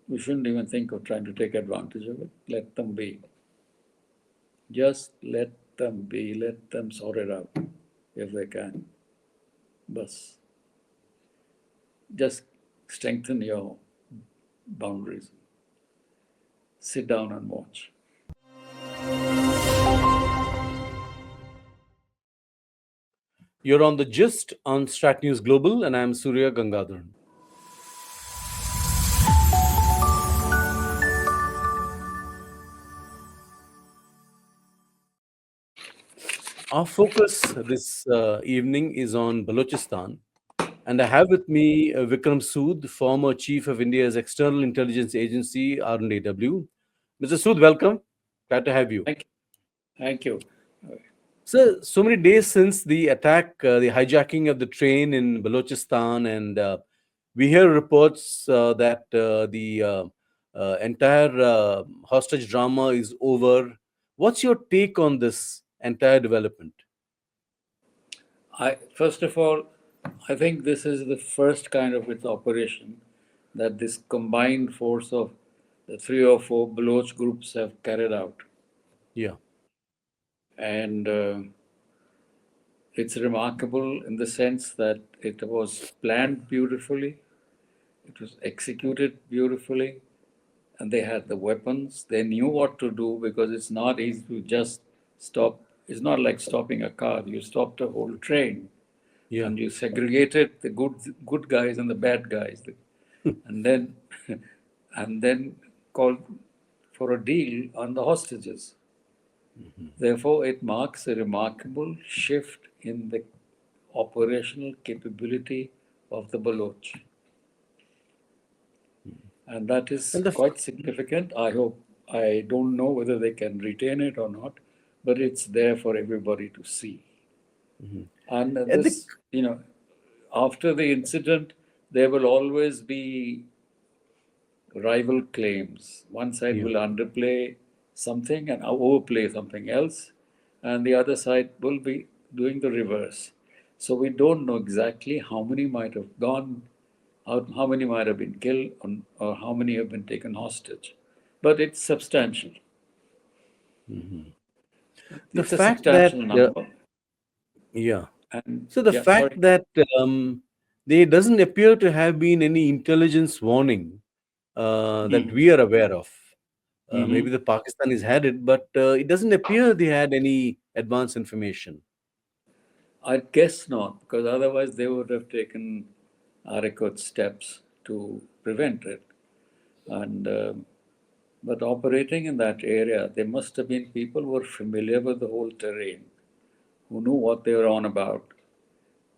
we shouldn't even think of trying to take advantage of it. Let them be. Just let them be. Let them sort it out if they can. Bus. Just strengthen your boundaries. Sit down and watch. You're on the Gist on Strat News Global, and I'm Surya Gangadharan. Our focus this evening is on Balochistan, and I have with me Vikram Sood, former chief of India's External Intelligence Agency, R&AW. Mr. Sood, welcome. Glad to have you. Thank you. Thank you. So many days since the attack, the hijacking of the train in Balochistan, and we hear reports that the entire hostage drama is over. What's your take on this entire development? First of all, I think this is the first kind of its operation that this combined force of the 3 or 4 Baloch groups have carried out. Yeah. And it's remarkable in the sense that it was planned beautifully, it was executed beautifully, and they had the weapons. They knew what to do because it's not easy to just stop. It's not like stopping a car. You stopped a whole train. Yeah. And you segregated the good guys and the bad guys, and then called for a deal on the hostages. Mm-hmm. Therefore, it marks a remarkable shift in the operational capability of the Baloch, and that is quite significant. I don't know whether they can retain it or not, but it's there for everybody to see. Mm-hmm. And this, after the incident, there will always be rival claims. One side will underplay something and overplay something else, and the other side will be doing the reverse. So we don't know exactly how many might have gone out, how many might have been killed, or how many have been taken hostage. But it's substantial. Mm-hmm. It's a substantial number. Yeah. So the fact that there doesn't appear to have been any intelligence warning that we are aware of. Maybe the Pakistanis had it, but it doesn't appear they had any advance information. I guess not, because otherwise they would have taken adequate steps to prevent it. And but operating in that area, there must have been people who were familiar with the whole terrain, who knew what they were on about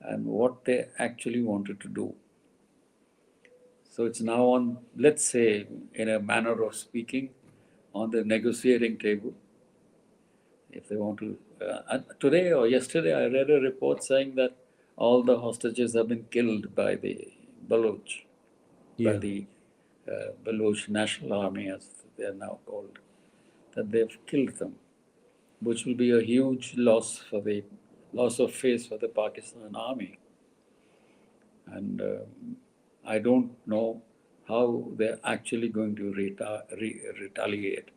and what they actually wanted to do. So it's now on, let's say, in a manner of speaking, on the negotiating table. If they want to, today or yesterday, I read a report saying that all the hostages have been killed by the Baloch, by the Baloch National Army, as they are now called, that they've killed them, which will be a huge loss of face for the Pakistan Army. And I don't know how they're actually going to retaliate.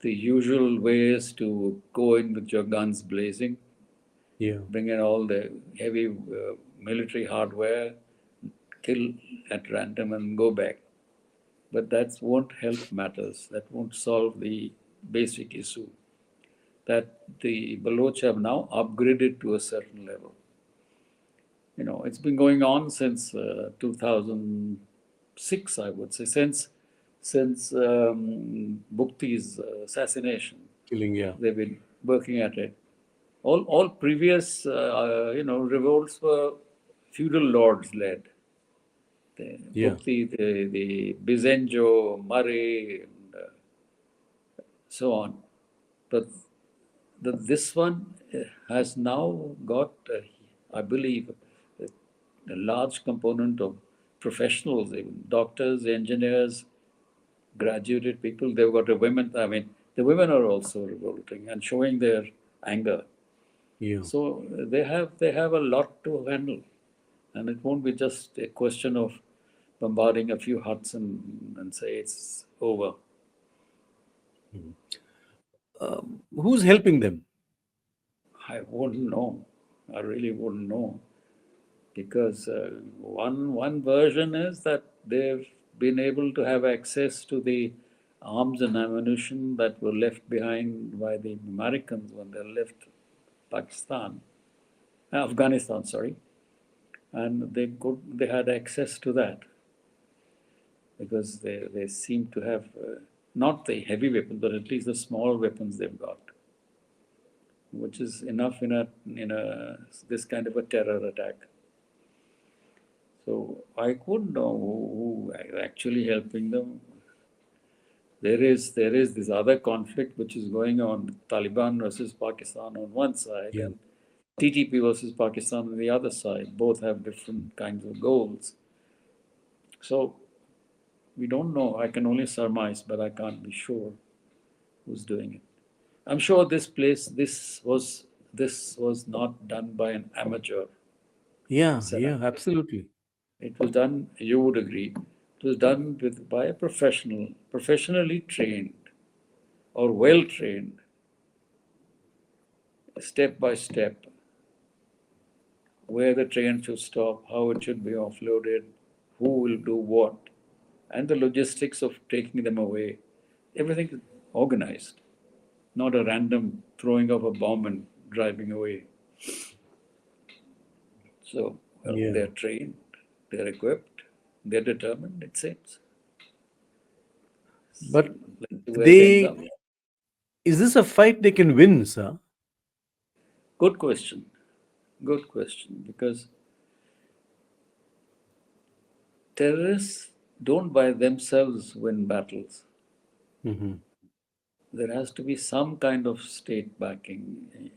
The usual way is to go in with your guns blazing, bring in all the heavy military hardware, kill at random and go back. But that won't help matters. That won't solve the basic issue that the Baloch have now upgraded to a certain level. It's been going on since 2006, I would say, since Bukti's assassination. Killing, yeah. They've been working at it. All previous, revolts were feudal lords led. Bukti, the Bizenjo, Murray, and so on. But this one has now got, I believe, a large component of professionals, even doctors, engineers, graduated people. They've got the women. I mean, the women are also revolting and showing their anger. Yeah. So they have a lot to handle, and it won't be just a question of. bombarding a few huts and say it's over. Who's helping them? I wouldn't know. I really wouldn't know because one version is that they've been able to have access to the arms and ammunition that were left behind by the Americans when they left Pakistan, Afghanistan, sorry, and they had access to that because they seem to have not the heavy weapons, but at least the small weapons they've got, which is enough in a this kind of a terror attack. So I couldn't know who is actually helping them. There is this other conflict which is going on, Taliban versus Pakistan on one side Yeah. and TTP versus Pakistan on the other side. Both have different kinds of goals. So we don't know. I can only surmise, but I can't be sure who's doing it. I'm sure this was not done by an amateur Yeah, setup. yeah, absolutely. It was done, you would agree, it was done by a professional, professionally trained or well trained, step by step, where the train should stop, how it should be offloaded, who will do what, and the logistics of taking them away. Everything is organized, not a random throwing of a bomb and driving away. So, well, Yeah. they're trained, they're equipped, they're determined, it seems. So, But let's see where it ends up. they, is this a fight they can win, sir? Good question. Good question. Because terrorists don't by themselves win battles. Hmm. There has to be some kind of state backing.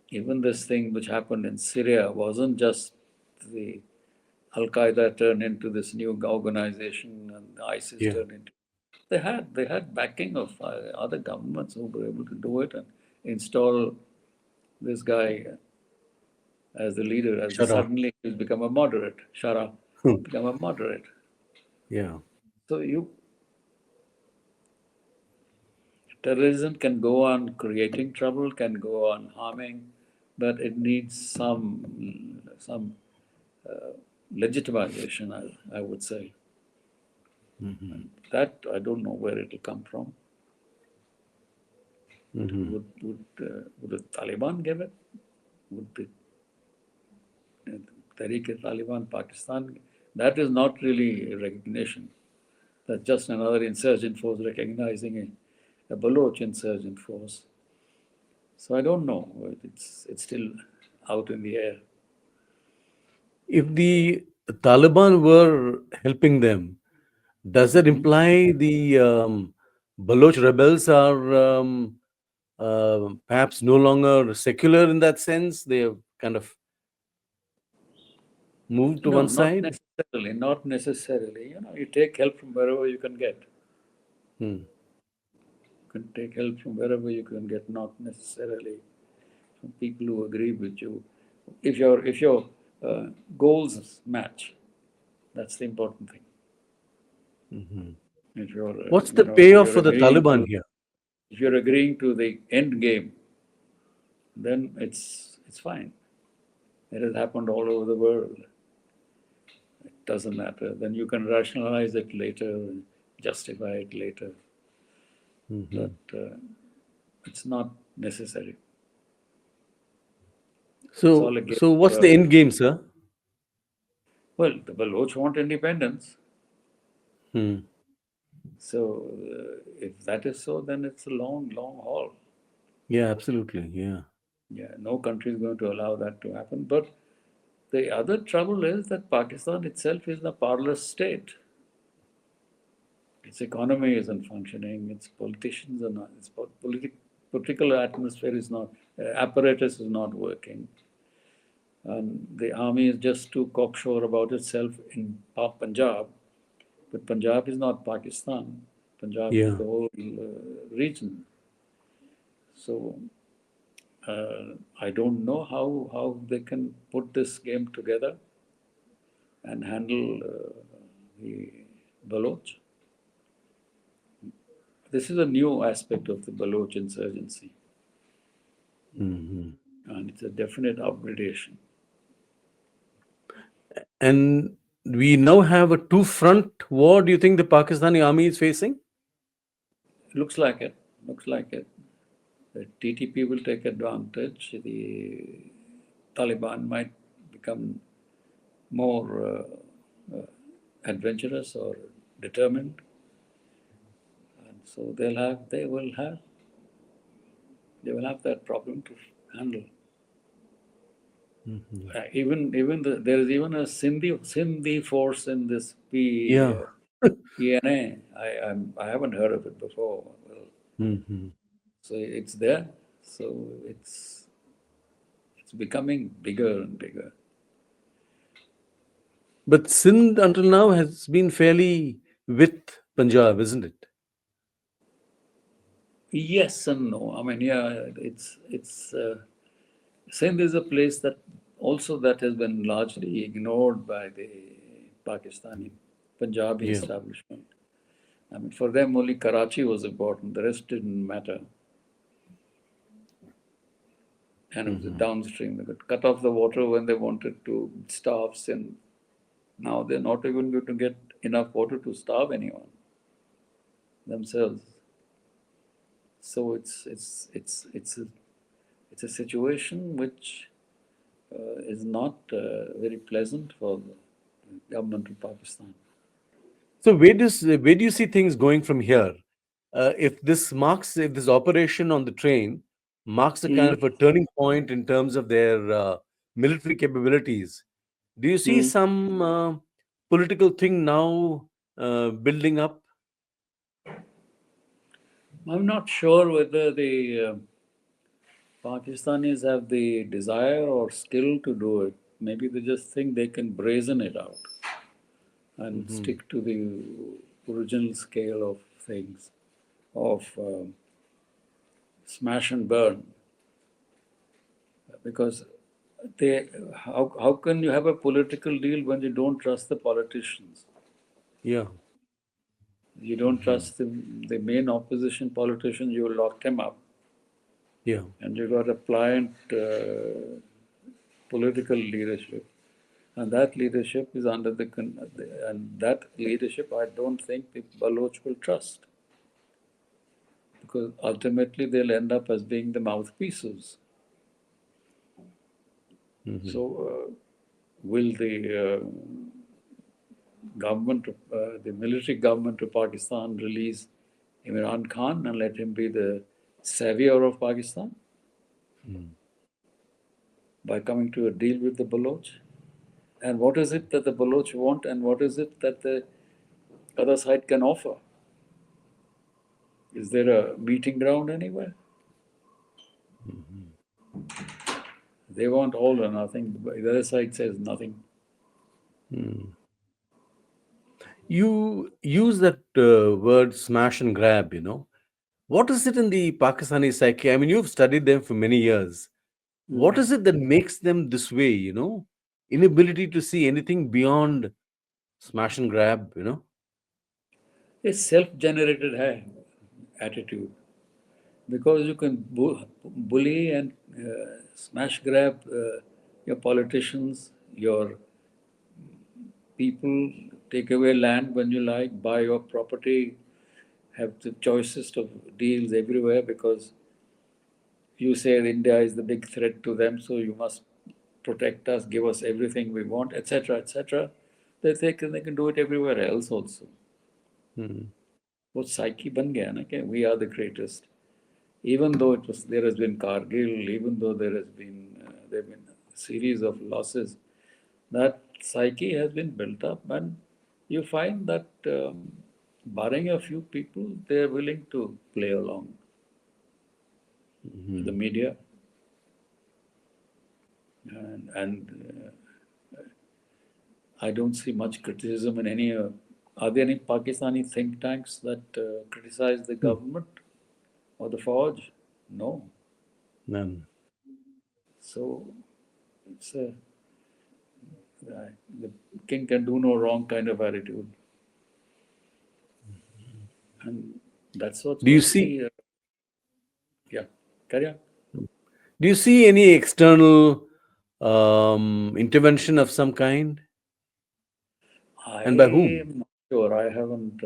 Even this thing which happened in Syria wasn't just the Al Qaeda turned into this new organization and ISIS Yeah. turned into. They had backing of other governments who were able to do it and install this guy as the leader. As the, Shut up. suddenly he's become a moderate. Shara become a moderate. Yeah. So terrorism can go on creating trouble, can go on harming, but it needs some legitimization, I would say. Hmm. That I don't know where it'll come from. Hmm. Would the Taliban give it? Would the Tariq-e-Taliban Pakistan? That is not really a recognition. That's just another insurgent force recognizing a Baloch insurgent force. So I don't know. It's still out in the air. If the Taliban were helping them, does that Mhm. imply the Baloch rebels are perhaps no longer secular in that sense? They have kind of moved to No, one not side? necessarily. Not necessarily. You take help from wherever you can get. Hmm. You can take help from wherever you can get, not necessarily from people who agree with you. If your goals match, that's the important thing. Hmm. If you're What's you the know if payoff you're for the agreeing Taliban to here? if you're agreeing to the end game, then it's fine. It has happened all over the world. It doesn't matter. Then you can rationalize it later and justify it later. Hmm. But it's not necessary. It's all So, a game so what's the of, end game, sir? well, the Baloch want independence. Hmm. So if that is so, then it's a long, long haul. Yeah, absolutely. Yeah. Yeah, no country is going to allow that to happen. But the other trouble is that Pakistan itself is a powerless state. Its economy isn't functioning. Its politicians are not. Its political atmosphere is not. Apparatus is not working. And the army is just too cocksure about itself in Punjab. But Punjab is not Pakistan. Punjab is Yeah. the whole region. So I don't know how they can put this game together and handle the Baloch. This is a new aspect of the Baloch insurgency, Mhm. and it's a definite upgradation. And we now have a two-front war. Do you think the Pakistani army is facing? Looks like it. Looks like it. The TTP will take advantage. The Taliban might become more adventurous or determined, and so they will have that problem to handle. Mhm. There is even a Sindhi force in this Yeah. PNA. I haven't heard of it before. Well, Mhm. so it's there. So it's becoming bigger and bigger. But Sindh until now has been fairly with Punjab, isn't it? Yes and no. I mean, yeah, it's Sindh is a place that also that has been largely ignored by the Pakistani Punjabi Yeah. establishment. I mean, for them only Karachi was important. The rest didn't matter. And it was Mhm. downstream. They could cut off the water when they wanted to starve Sindh. Now they're not even going to get enough water to starve anyone themselves. So it's a situation which is not very pleasant for the government of Pakistan. So where do you see things going from here? If this operation on the train marks a kind Mm. of a turning point in terms of their military capabilities, do you see Mm. some political thing now building up? I'm not sure whether the Pakistanis have the desire or skill to do it. Maybe they just think they can brazen it out and Mhm. stick to the original scale of things, of smash and burn. Because how can you have a political deal when you don't trust the politicians? Yeah. You don't Mhm. trust the main opposition politician, you locked him up. Yeah. And you got a pliant political leadership. And that leadership is under and that leadership I don't think the Baloch will trust. Because ultimately they'll end up as being the mouthpieces. Mhm. So, will the military government of Pakistan release Imran Khan and let him be the savior of Pakistan Mm. by coming to a deal with the Baloch? And what is it that the Baloch want, and what is it that the other side can offer? Is there a meeting ground anywhere? Mhm. They want all or nothing. The other side says nothing. Mm. You use that word smash and grab, you know. What is it in the Pakistani psyche? I mean, you've studied them for many years. What Mm. is it that makes them this way, you know? Inability to see anything beyond smash and grab, you know? It's self-generated attitude because you can bully and smash grab your politicians, your people, take away land when you like, buy your property, have the choicest of deals everywhere because you say India is the big threat to them, so you must protect us, give us everything we want, etc., etc. They can do it everywhere else also. Hmm. वो psyche बन गया ना कि we are the greatest. Even though there has been Kargil, even though there have been a series of losses, that psyche has been built up, and you find that barring a few people, they are willing to play along. The Mhm. media and I don't see much criticism in any. Are there any Pakistani think tanks that criticize the Hmm. government or the Fauj? No. None. So it's a The king can do no wrong kind of attitude. And that's what's Do you going to see? be, yeah, carry on. Do you see any external intervention of some kind, and by I whom? am not sure. I haven't.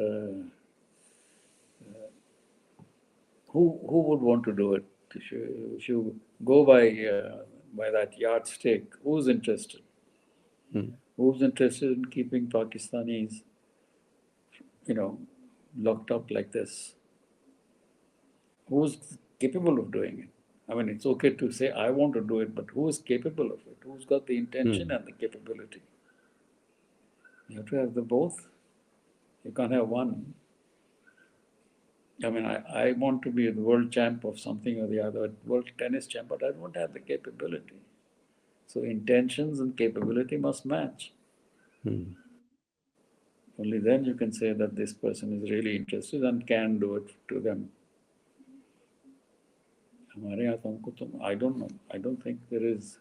Who would want to do it? If you go by that yardstick, who's interested? Hmm. Who's interested in keeping Pakistanis, you know, locked up like this? Who's capable of doing it? I mean, it's okay to say I want to do it, but who is capable of it? Who's got the intention Hmm. and the capability? You have to have the both. You can't have one. I mean, I want to be the world champ of something or the other, world tennis champ, but I don't have the capability. So intentions and capability must match. Hmm. Only then you can say that this person is really interested and can do it to them. हमारे यहाँ तो हमको तो I don't know. I don't think there is.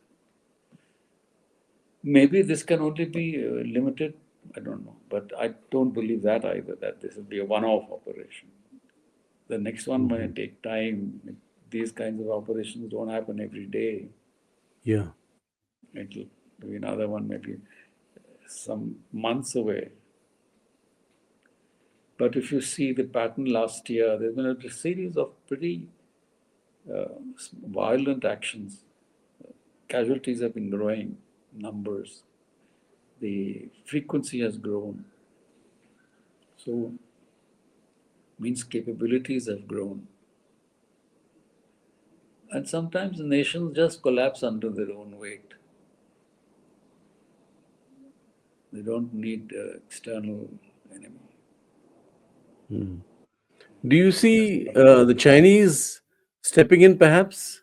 Maybe this can only be limited. I don't know, but I don't believe that either. That this will be a one-off operation. The next one may Mhm. take time. These kinds of operations don't happen every day. Yeah. It'll be another one, maybe some months away. But if you see the pattern last year, there's been a series of pretty violent actions. Casualties have been growing, numbers. The frequency has grown. So, means capabilities have grown. And sometimes nations just collapse under their own weight. They don't need external enemy. Hmm. Do you Just see the Chinese stepping in, perhaps?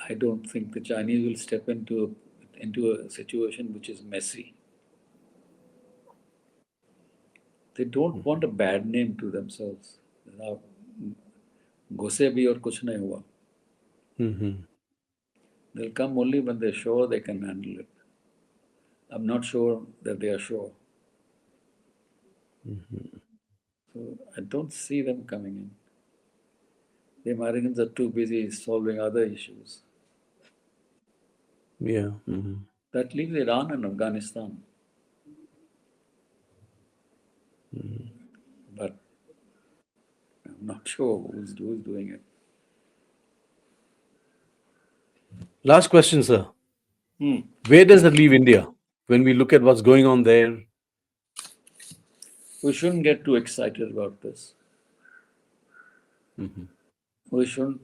I don't think the Chinese will step into a situation which is messy. They don't want a bad name to themselves. Now, घुसे भी और कुछ नहीं हुआ. Hmm. They'll come only when they're sure they can handle it. I'm not sure that they are sure. So I don't see them coming in. The Americans are too busy solving other issues. Yeah. Hmm. That leaves Iran and Afghanistan. But I'm not sure who's doing it. Last question, sir. Hmm. Where does that leave India when we look at what's going on there? We shouldn't get too excited about this. Hmm. We shouldn't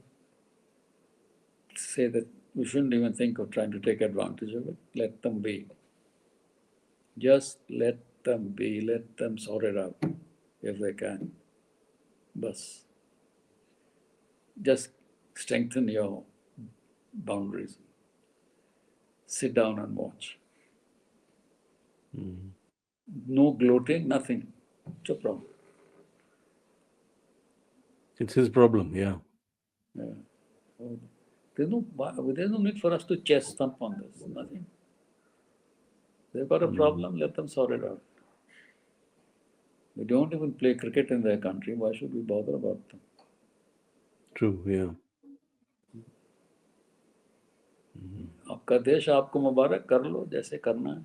say that we shouldn't even think of trying to take advantage of it. Let them be. Just let them be. Let them sort it out if they can. Bus. Just strengthen your boundaries. Sit down and watch. No gloating, nothing. It's a problem. It's his problem. Yeah. Yeah. So there's no need for us to chest thump on this. Nothing. They've got a problem, let them sort it out. We don't even play cricket in their country. Why should we bother about them? True. Yeah. आपका देश आपको मुबारक कर लो जैसे करना है.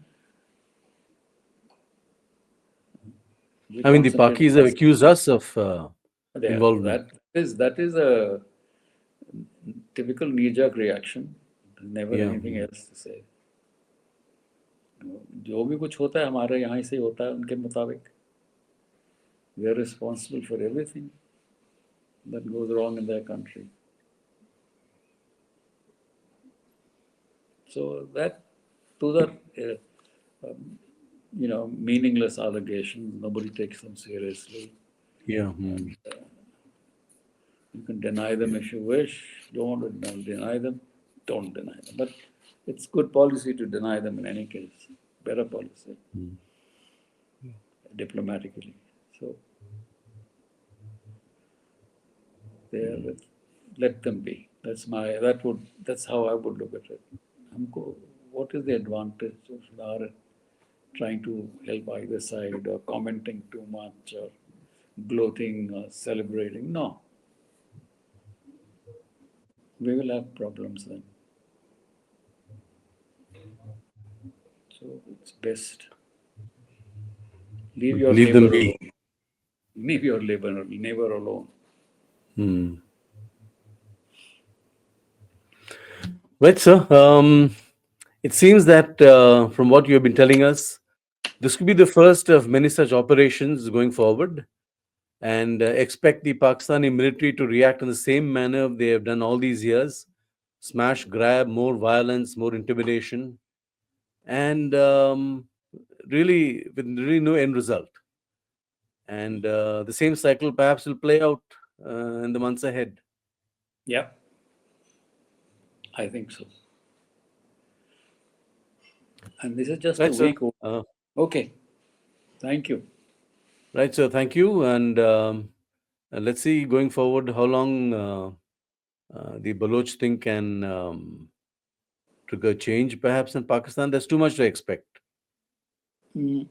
We I mean, the concentrate Pakis on have us. accused us of Yeah, involvement. that is a typical knee-jerk reaction. Never Yeah. anything else to say. जो भी कुछ होता है हमारे यहाँ से होता है उनके मुताबिक. We are responsible for everything that goes wrong in their country. So those are meaningless allegations. Nobody takes them seriously. Yeah. You can deny them if you wish. Don't deny them. Don't deny them. But it's good policy to deny them in any case. Better policy, diplomatically. So there, let them be. That's how I would look at it. हमको what is the advantage of our trying to help either side or commenting too much or gloating or celebrating? No. We will have problems then. So it's best. Leave your Leave them neighbor be. alone. Leave your neighbor alone. Right, sir. It seems that from what you have been telling us, this could be the first of many such operations going forward, and expect the Pakistani military to react in the same manner they have done all these years: smash, grab, more violence, more intimidation, and really with really no end result. And the same cycle perhaps will play out in the months ahead. Yeah, I think so. And this is just a Right, sir. week old. Okay, thank you. Right, sir. Thank you. And let's see going forward how long the Baloch thing can trigger change perhaps in Pakistan. There's too much to expect. Mm.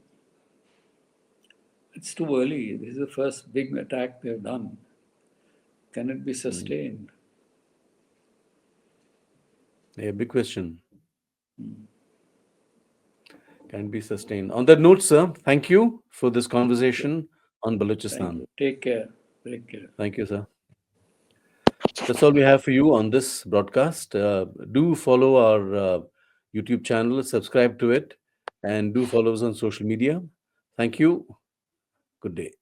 It's too early. This is the first big attack they've done. Can it be sustained? Yeah, big question. Can be sustained. On that note, sir, thank you for this conversation on Thank Balochistan. you. Take care. Take care. Thank you, sir. That's all we have for you on this broadcast. Do follow our YouTube channel, subscribe to it, and do follow us on social media. Thank you. Good day.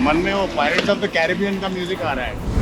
मन में वो pirates of the Caribbean का music आ रहा है।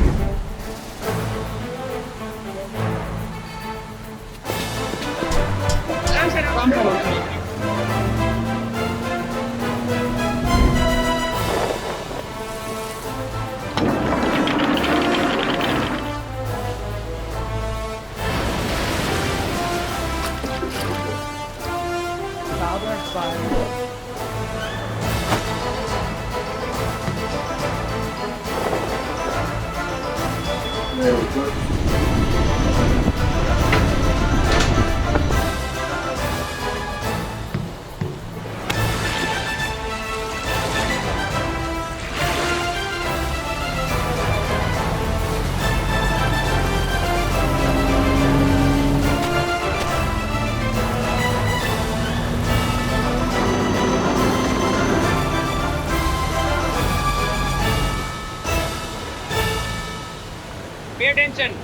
Pay attention.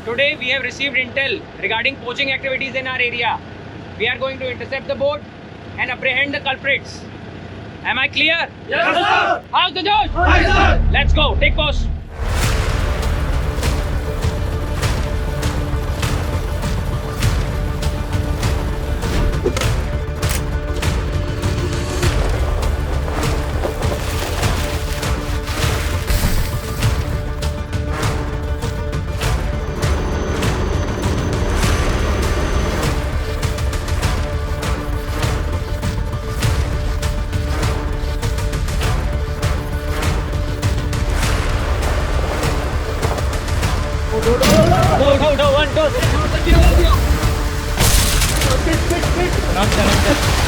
Today we have received intel regarding poaching activities in our area. We are going to intercept the boat and apprehend the culprits. Am I clear? Yes, sir. How's the Josh? Yes, sir. Let's go. Take post. नमस्कार नमस्कार